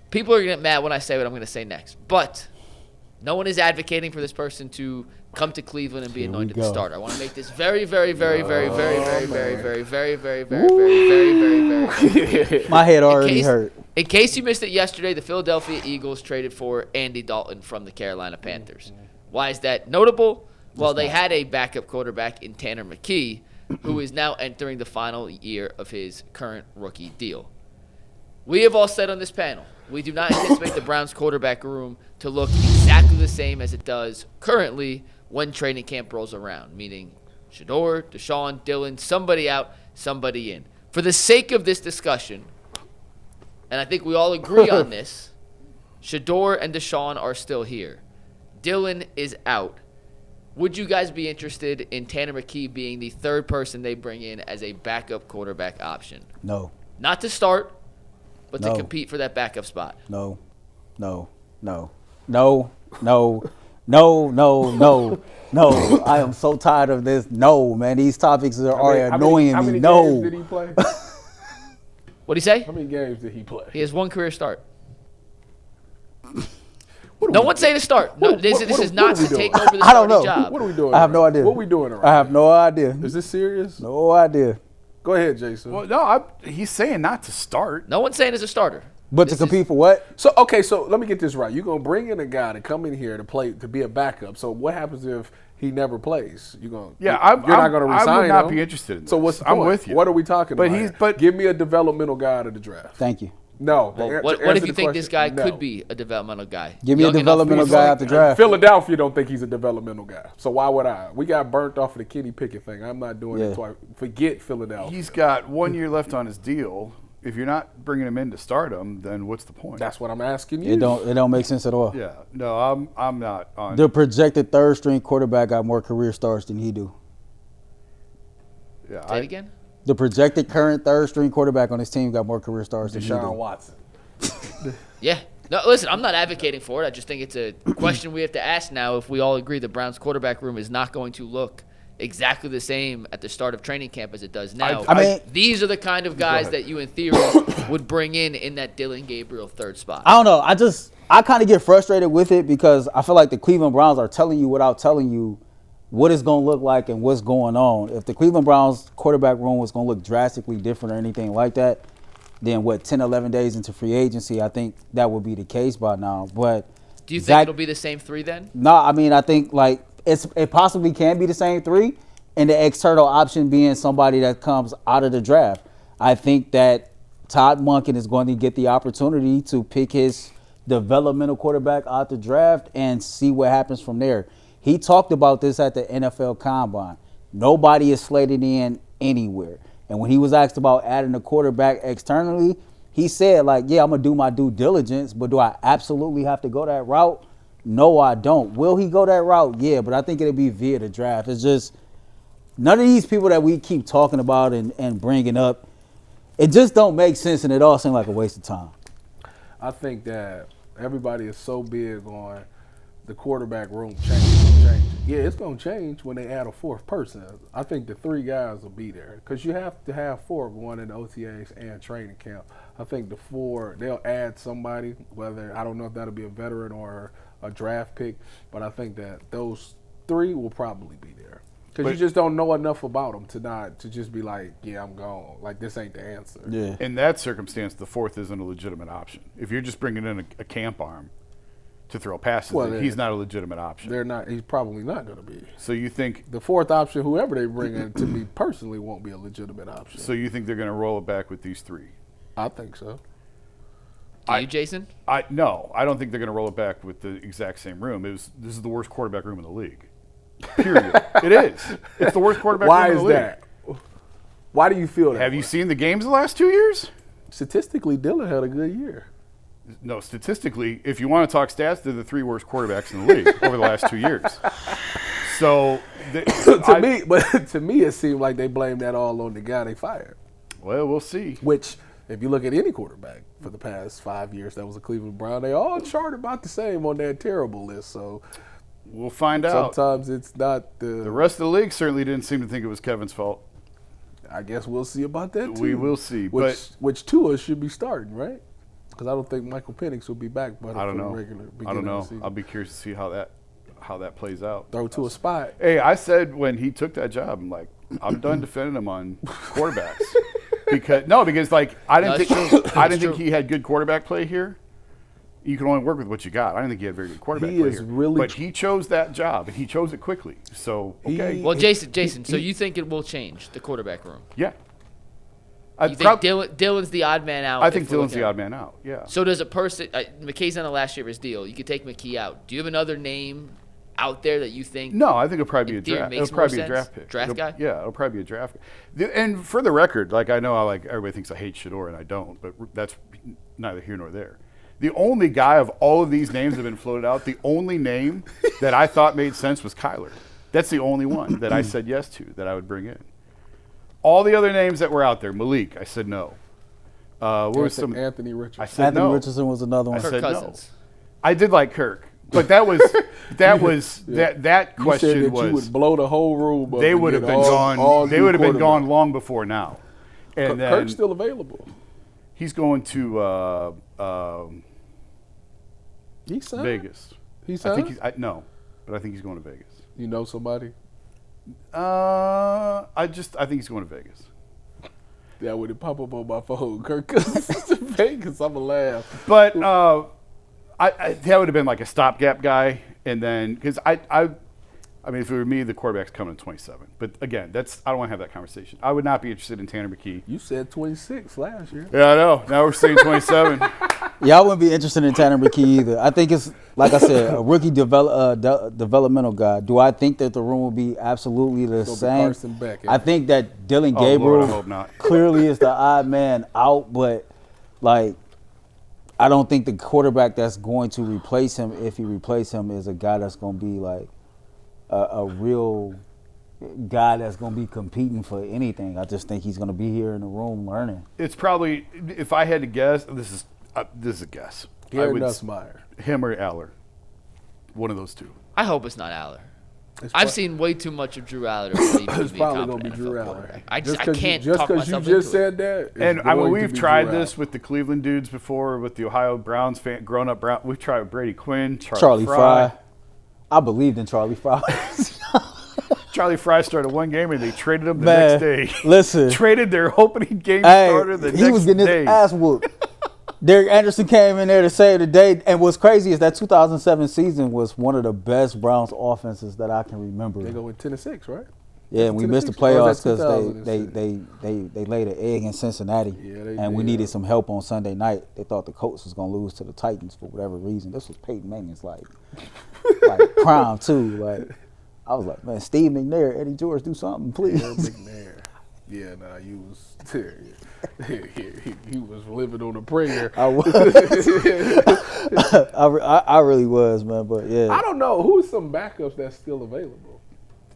people are going to get mad when I say what I'm going to say next. But no one is advocating for this person to come to Cleveland and be anointed the starter. I want to make this very, very, very, very, very, very, very, very, very, very, very, very, very, very. My head already hurt. In case you missed it yesterday, the Philadelphia Eagles traded for Andy Dalton from the Carolina Panthers. Why is that notable? Well, they had a backup quarterback in Tanner McKee, who is now entering the final year of his current rookie deal. We have all said on this panel, we do not anticipate the Browns quarterback room to look exactly the same as it does currently when training camp rolls around, meaning Shedeur, Deshaun, Dillon, somebody out, somebody in. For the sake of this discussion, and I think we all agree on this, Shedeur and Deshaun are still here. Dillon is out. Would you guys be interested in Tanner McKee being the third person they bring in as a backup quarterback option? No. Not to start, but to compete for that backup spot. No. I am so tired of this. No, man. These topics are annoying me. How many no. games did he play? What'd he say? How many games did he play? He has one career start. No one's saying to start. No, this is not to take over the starting job. What are we doing? I have no idea. What are we doing around I have no idea. Is this serious? No idea. Go ahead, Jason. Well, no, he's saying not to start. No one's saying as a starter. But to compete for what? So let me get this right. You're gonna bring in a guy to come in here to play to be a backup. So what happens if he never plays? You're not gonna resign him. I would not be interested in this. So what's the I'm point? with you. What are we talking about? But give me a developmental guy out of the draft. Thank you. No. Well, what if you think this guy could be a developmental guy? Give me a developmental guy out the draft. Philadelphia don't think he's a developmental guy. So why would I? We got burnt off of the Kenny Pickett thing. I'm not doing it twice. Forget Philadelphia. He's got 1 year left on his deal. If you're not bringing him in to start him, then what's the point? That's what I'm asking you. It don't make sense at all. Yeah. No, I'm not on. The projected third string quarterback got more career starts than he do. Yeah. Say it again? The projected current third string quarterback on his team got more career starts than he do. Deshaun Watson. Yeah. No, listen, I'm not advocating for it. I just think it's a question we have to ask now if we all agree the Browns quarterback room is not going to look exactly the same at the start of training camp as it does now. I mean, these are the kind of guys that you, in theory, would bring in that Dillon Gabriel third spot. I don't know. I kind of get frustrated with it because I feel like the Cleveland Browns are telling you without telling you what it's going to look like and what's going on. If the Cleveland Browns quarterback room was going to look drastically different or anything like that, then 10, 11 days into free agency, I think that would be the case by now. But do you think it'll be the same three then? No, I mean, I think like it possibly can be the same three, and the external option being somebody that comes out of the draft. I think that Todd Monken is going to get the opportunity to pick his developmental quarterback out the draft and see what happens from there. He talked about this at the NFL Combine. Nobody is slated in anywhere. And when he was asked about adding a quarterback externally, he said, like, yeah, I'm going to do my due diligence, but do I absolutely have to go that route? No, I don't. Will he go that route? Yeah, but I think it'll be via the draft. It's just none of these people that we keep talking about and bringing up, it just don't make sense, and it all seems like a waste of time. I think that everybody is so big on the quarterback room changing. Yeah, it's going to change when they add a fourth person. I think the three guys will be there because you have to have four going in the OTAs and training camp. I think the four, they'll add somebody, whether, I don't know if that'll be a veteran or a draft pick, but I think that those three will probably be there. Because you just don't know enough about them to just be like, yeah, I'm gone. Like, this ain't the answer. Yeah. In that circumstance, the fourth isn't a legitimate option. If you're just bringing in a camp arm to throw passes, he's not a legitimate option. They're not. He's probably not going to be. So you think the fourth option, whoever they bring in, to me personally, won't be a legitimate option. So you think they're going to roll it back with these three? I think so. Do you, Jason? No, I don't think they're going to roll it back with the exact same room. This is the worst quarterback room in the league. Period. It is. It's the worst quarterback room in the league. Why is that? Why do you feel that? Have you seen the games the last 2 years? Statistically, Dillon had a good year. No, statistically, if you want to talk stats, they're the three worst quarterbacks in the league over the last 2 years. So to me, it seemed like they blamed that all on the guy they fired. Well, we'll see. Which, if you look at any quarterback for the past 5 years that was a Cleveland Brown, they all charted about the same on that terrible list. So we'll find out. Sometimes it's not the rest of the league certainly didn't seem to think it was Kevin's fault. I guess we'll see about that too. We will see. Which Tua should be starting, right? Because I don't think Michael Penix will be back, but I don't for know. the regular beginning I don't of the know. season. I'll be curious to see how that plays out. Throw to a spot. Hey, I said when he took that job, I'm like, I'm done defending him on quarterbacks because like I didn't think he had good quarterback play here. You can only work with what you got. I didn't think he had very good quarterback play here. But he chose that job and he chose it quickly. So okay. Well, Jason, so you think it will change the quarterback room? Yeah. You think Dylan's the odd man out? I think Dylan's the odd man out. Yeah. So does a person? McKee's on the last year of his deal. You could take McKee out. Do you have another name out there that you think? No, I think it'll probably be a draft. It'll probably be a draft pick. Draft guy? Yeah, it'll probably be a draft pick. And for the record, like I know, everybody thinks I hate Shedeur, and I don't, but that's neither here nor there. The only guy of all of these names that have been floated out, the only name that I thought made sense was Kyler. That's the only one that I said yes to that I would bring in. All the other names that were out there, Malik, I said no. What was some Anthony Richardson? I said Anthony no. Richardson was another one. I said Cousins. no. I did like Kirk, but that was that question you said that was you would blow the whole room up. they would have been gone. They would have been gone long before now. And then Kirk's still available. he's going to He signed? Vegas. He signed? I think but I think he's going to Vegas. You know somebody? I think he's going to Vegas. Yeah, when it pop up on my phone, Kirk Cousins to Vegas, I'ma laugh. But that would have been like a stopgap guy, and then because I mean, if it were me, the quarterback's coming at 27. But again, I don't want to have that conversation. I would not be interested in Tanner McKee. You said 26 last year. Yeah, I know. Now we're saying 27. Yeah, I wouldn't be interested in Tanner McKee either. I think it's, like I said, a rookie developmental guy. Do I think that the room will be absolutely the same? Carson Beck, I think that Dylan Oh, Lord, Gabriel I hope not. clearly is the odd man out, but like I don't think the quarterback that's going to replace him, if he replace him, is a guy that's going to be like a real guy that's going to be competing for anything. I just think he's going to be here in the room learning. It's probably, if I had to guess, this is a guess. Gary Nussmeier. Him or Aller. One of those two. I hope it's not Aller. I've seen way too much of Drew Aller. It's probably going to be Drew Aller. I can't just talk myself you just into said that. And we've tried this with the Cleveland dudes before, with the Ohio Browns grown-up Brown. We've tried with Brady Quinn, Charlie Fry. I believed in Charlie Fry. Charlie Fry started one game and they traded him the next day. Listen. Traded their opening game starter the next day. He was getting his ass whooped. Derek Anderson came in there to save the day. And what's crazy is that 2007 season was one of the best Browns offenses that I can remember. They go with 10-6, right? Yeah, and we missed the playoffs because they laid an egg in Cincinnati. Yeah, and we needed some help on Sunday night. They thought the Colts was going to lose to the Titans for whatever reason. This was Peyton Manning's like prime too. Like I was like, man, Steve McNair, Eddie George, do something, please. McNair. Yeah, nah, you was he was living on a prayer. I was. I really was, man. But yeah, I don't know who's some backups that's still available.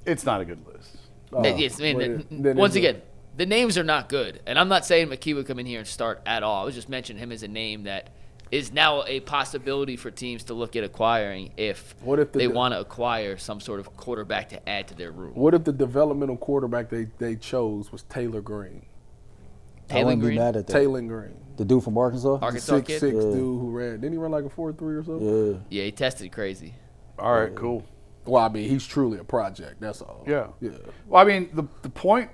It's not a good list. Once again, the names are not good, and I'm not saying McKee would come in here and start at all. I was just mentioning him as a name that is now a possibility for teams to look at acquiring if they want to acquire some sort of quarterback to add to their room. What if the developmental quarterback they chose was Taylor Green? I wouldn't be mad at that. Taylor Green. The dude from Arkansas? Arkansas kid? 6'6" dude who ran. Didn't he run like a 4.3 or something? Yeah. Yeah, he tested crazy. All right, cool. Well, I mean, he's truly a project. That's all. Yeah. Yeah. Well, I mean, the point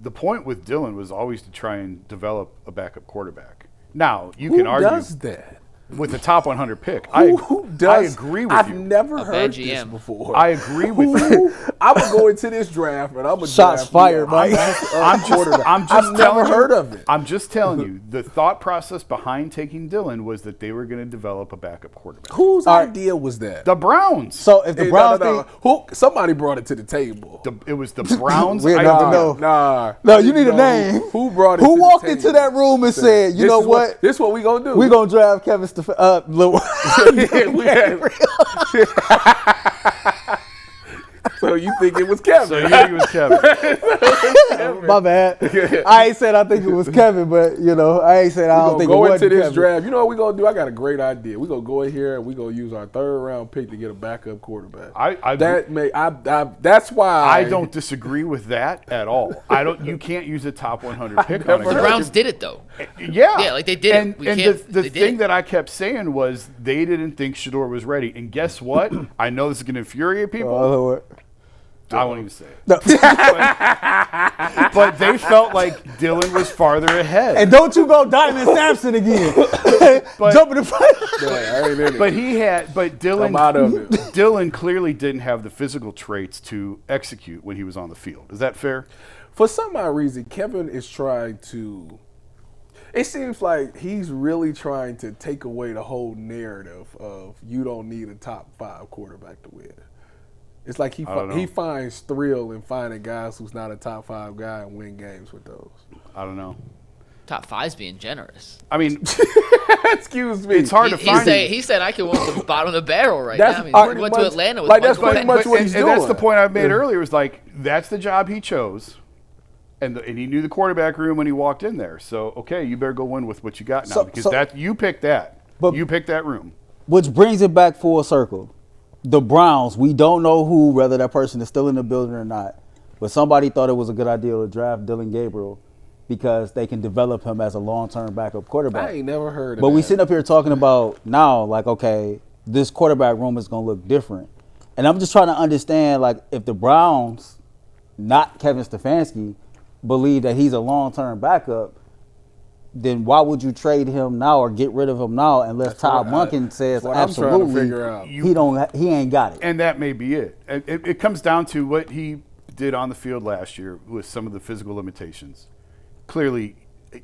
with Dylan was always to try and develop a backup quarterback. Now, you can argue. Who does that? With the top 100 pick. Who does? I agree with I've you. never heard this before. I agree with you. I'm going to go into this draft, and I'm going to Shots fired, Mike. I've never heard of it. I'm just telling you, the thought process behind taking Dylan was that they were going to develop a backup quarterback. Whose idea was that? The Browns. So if the Browns somebody brought it to the table. It was the Browns. We never know. No, you need a name. Who brought it? Who walked into that room and said, "You know what? This is what we gonna do. We gonna draft Kevin Stefanski." So you think it was Kevin? So you think it was Kevin? My bad. I ain't said I think it was Kevin, but I ain't said I don't think it was Go into this Kevin. draft. You know what we're gonna do? I got a great idea. We're gonna go in here and we're gonna use our 3rd round pick to get a backup quarterback. That's why I don't disagree with that at all. You can't use a top 100 pick on a The guy. Browns did it though. Yeah. Yeah, like they did and, it. We and can't- the they did thing it. that I kept saying was they didn't think Shedeur was ready. And guess what? I know this is going to infuriate people. I won't even say it. No. But they felt like Dylan was farther ahead. And don't you go Diamond Sampson again. Jump in the front. But Come out of it. Dylan clearly didn't have the physical traits to execute when he was on the field. Is that fair? For some odd reason, Kevin is trying to. It seems like he's really trying to take away the whole narrative of you don't need a top 5 quarterback to win. It's like he finds thrill in finding guys who's not a top 5 guy and win games with those. I don't know. Top 5's being generous. I mean, excuse me. it's hard to find. He said I could win the bottom of the barrel right That's now. I mean, pretty went to much- Atlanta with like, that's Michael pretty Penix. much what he's and that's doing. the point I made earlier. Was like that's the job he chose, and he knew the quarterback room when he walked in there. So okay, you better go win with what you got now because you picked that. But- You picked that room. Which brings it back full circle. The Browns, we don't know whether that person is still in the building or not, but somebody thought it was a good idea to draft Dylan Gabriel because they can develop him as a long-term backup quarterback. I ain't never heard of But that. we sitting up here talking about now, like, okay, this quarterback room is going to look different. And I'm just trying to understand, like, if the Browns, not Kevin Stefanski, believe that he's a long-term backup, then why would you trade him now or get rid of him now unless Todd Monken says that's what I'm trying to absolutely figure out. he ain't got it. And that may be it. It comes down to what he did on the field last year with some of the physical limitations. Clearly,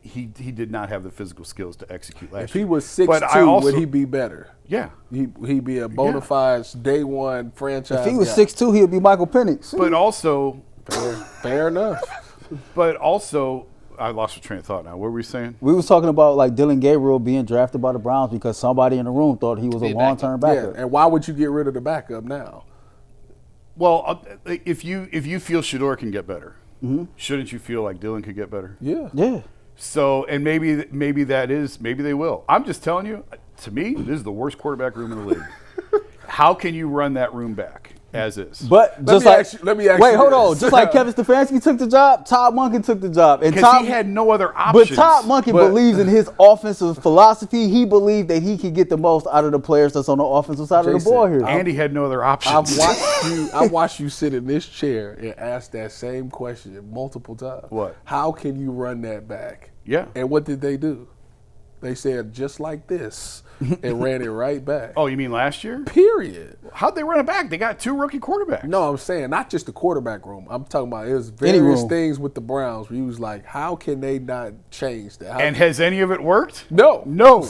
he did not have the physical skills to execute last If year. he was But I 6'2", also- would he be better? Yeah. He'd be a bona fide day one franchise. If he was guy. 6'2", he'd be Michael Penix. But also, Fair enough. I lost your train of thought now. What were we saying? We was talking about like Dylan Gabriel being drafted by the Browns because somebody in the room thought he was a Be a long-term Yeah, backup. and why would you get rid of the backup now? Well, if you feel Shedeur can get better, shouldn't you feel like Dylan could get better? Yeah. Yeah. So, and maybe they will. I'm just telling you, to me, this is the worst quarterback room in the league. How can you run that room back as is? But Let me ask wait, you hold on. this. Just like Kevin Stefanski took the job, Todd Monken took the job. And Because he had no other But options. Todd Monken believes in his offensive philosophy. He believed that he could get the most out of the players that's on the offensive side of the Jason, ball here. And he had no other options. I watched you sit in this chair and ask that same question multiple times. What? How can you run that back? Yeah. And what did they do? They said just like this and ran it right back. Oh, you mean last year? Period. How'd they run it back? They got 2 rookie quarterbacks. No, I'm saying not just the quarterback room. I'm talking about there's Any various room. things with the Browns where you was like, how can they not change that? How And has any of it worked? no. No.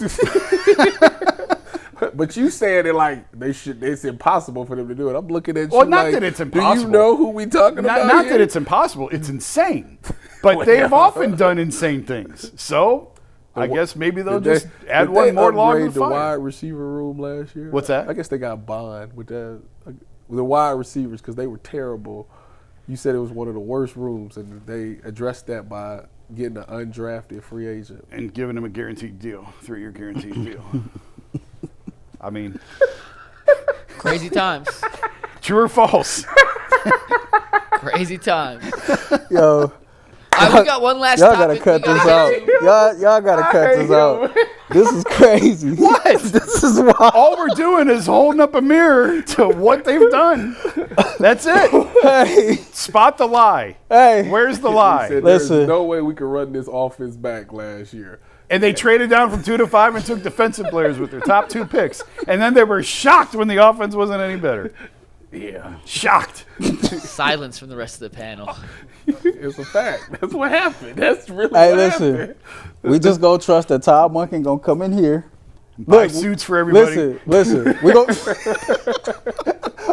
But you saying it like it's impossible for them to do it. I'm looking at you Well, not like, that it's do impossible. you know who we talking about Not here? that it's impossible. It's insane. But they have often done insane things. So I guess maybe they'll Did just they- add did one they more log to upgrade the the fire. wide receiver room last year? What's that? I guess they got Bond with that. With the wide receivers because they were terrible. You said it was one of the worst rooms, and they addressed that by getting an undrafted free agent. And giving him a guaranteed deal, 3-year guaranteed deal. I mean, Crazy times. true or false? Crazy times. Yo, All right, we got one last y'all topic. gotta cut we this gotta out. get to. Y'all gotta cut this out. This is crazy. What? This is wild. All we're doing is holding up a mirror to what they've done. That's it. Hey, Spot the lie. hey. Where's the He lie? said, there's Listen. no way we could run this offense back last year. And they traded down from 2 to 5 and took defensive players with their top 2 picks. And then they were shocked when the offense wasn't any better. Yeah. Shocked. Silence from the rest of the panel. It's a fact. That's what happened. That's really Hey, what listen. happened. We just gonna trust that Todd Monken gonna come in here. Buy suits for everybody. Listen.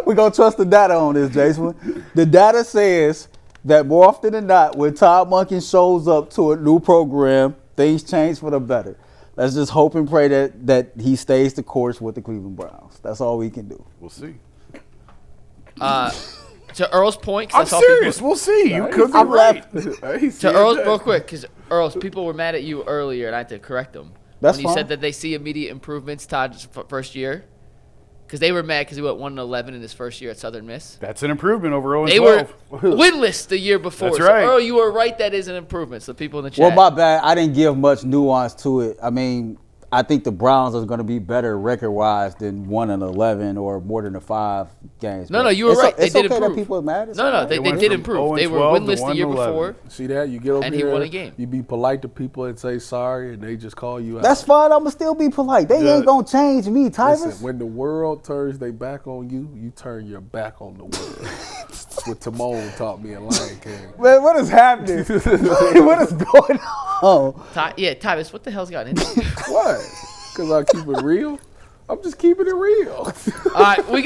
We gonna trust the data on this, Jason. The data says that more often than not, when Todd Monken shows up to a new program, things change for the better. Let's just hope and pray that he stays the course with the Cleveland Browns. That's all we can do. We'll see. To Earl's point, I'm serious. We'll see. You could be right. To Earl's, real quick, because Earl's, people were mad at you earlier, and I had to correct them. That's when you fine. said that they see immediate improvements, Todd's first year. Because they were mad because he went 1-11 in his first year at Southern Miss. That's an improvement over 0-12. They were winless the year before. That's so, right. Earl, you were right. That is an improvement. So people in the chat. Well, my bad. I didn't give much nuance to it. I mean, I think the Browns are going to be better record-wise than 1-11 or more than the 5 games. No, But you were it's right. They It's did okay improve. that people are mad. It's No, all right. they went did from improve. They were 0-12 to winless the year 1-11. before. See that? You get over And here, he won a game. You be polite to people and say sorry, and they just call you out. That's fine. I'm going to still be polite. They ain't going to change me, Tyvus. Listen, when the world turns their back on you, you turn your back on the world. That's what Timon taught me in Lion King. Man, what is happening? What is going on? Tyvus, what the hell's got into you? What? Because I keep it real? I'm just keeping it real. All right, we got.